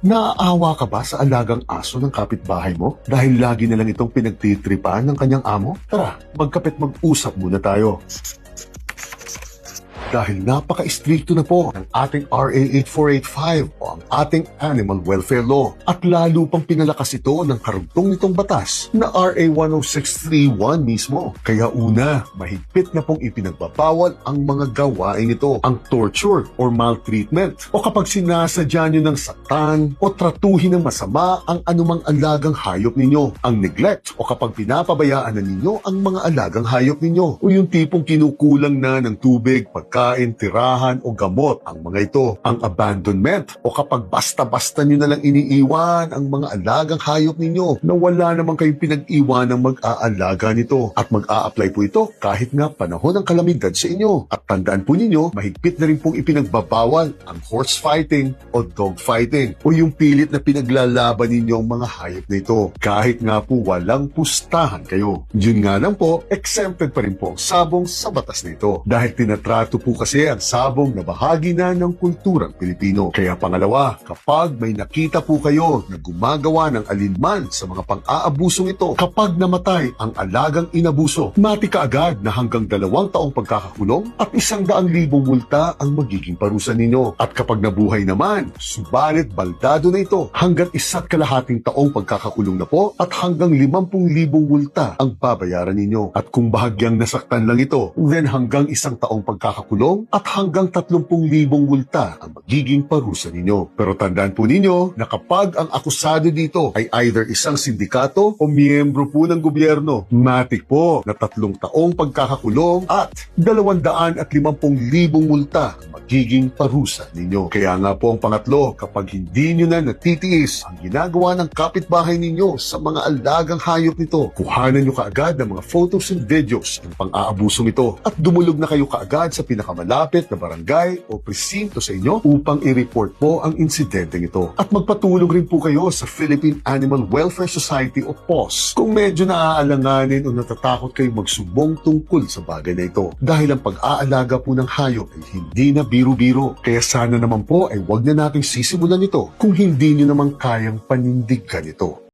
Naaawa ka ba sa alagang aso ng kapitbahay mo dahil lagi na lang itong pinagtitripahan ng kanyang amo? Tara, magkapit mag-usap muna tayo. Dahil napaka-istrikto na po ng ating RA 8485 o ang ating Animal Welfare Law at lalo pang pinalakas ito ng karugtong nitong batas na RA 10631 mismo. Kaya una, mahigpit na pong ipinagbabawal ang mga gawain ito, ang torture or maltreatment o kapag sinasadya nyo ng saktan o tratuhin ng masama ang anumang alagang hayop ninyo, ang neglect o kapag pinapabayaan na ninyo ang mga alagang hayop ninyo o yung tipong kinukulang na ng tubig, pagkain, tirahan o gamot ang mga ito, ang abandonment o kapag basta-basta nyo na lang iniiwan ang mga alagang hayop ninyo na wala naman kayong pinag-iwan ng mag-aalaga nito at mag-a-apply po ito kahit nga panahon ng kalamidad sa inyo. At tandaan po ninyo, mahigpit na rin pong ipinagbabawal ang horse fighting o dog fighting o yung pilit na pinaglalaban ninyo ang mga hayop na ito kahit nga po walang pustahan kayo. Yun nga lang po, exempted pa rin po ang sabong sa batas na ito dahil tinatrato po kasi ang sabong na bahagi na ng kulturang Pilipino. Kaya pangalawa, kapag may nakita po kayo na gumagawa ng alinman sa mga pang-aabusong ito, kapag namatay ang alagang inabuso, mati ka agad na hanggang 2 taong pagkakakulong at 100,000 multa ang magiging parusa ninyo. At kapag nabuhay naman, subalit baldado na ito, hanggang 1.5 taong pagkakakulong na po at hanggang 50,000 multa ang babayaran ninyo. At kung bahagyang nasaktan lang ito, then hanggang 1 taong pagkakakulong at hanggang 30,000 multa ang magiging parusa ninyo. Pero tandaan po ninyo na kapag ang akusado dito ay either isang sindikato o miyembro po ng gobyerno, matik po na 3 taong pagkakakulong at 250,000 multa ang magiging parusa ninyo. Kaya nga po ang pangatlo, kapag hindi nyo na natitiis ang ginagawa ng kapitbahay ninyo sa mga alagang hayop nito, kuhanan nyo kaagad ng mga photos and videos ng pang-aabusong ito at dumulog na kayo kaagad sa pinakamalapit na barangay o presinto sa inyo upang i-report po ang insidenteng ito. At magpatulong rin po kayo sa Philippine Animal Welfare Society o PAWS kung medyo naaalanganin o natatakot kayo magsumbong tungkol sa bagay na ito. Dahil ang pag-aalaga po ng hayop ay hindi na biro-biro. Kaya sana naman po ay wag na nating sisimulan ito kung hindi nyo naman kayang panindigan ito.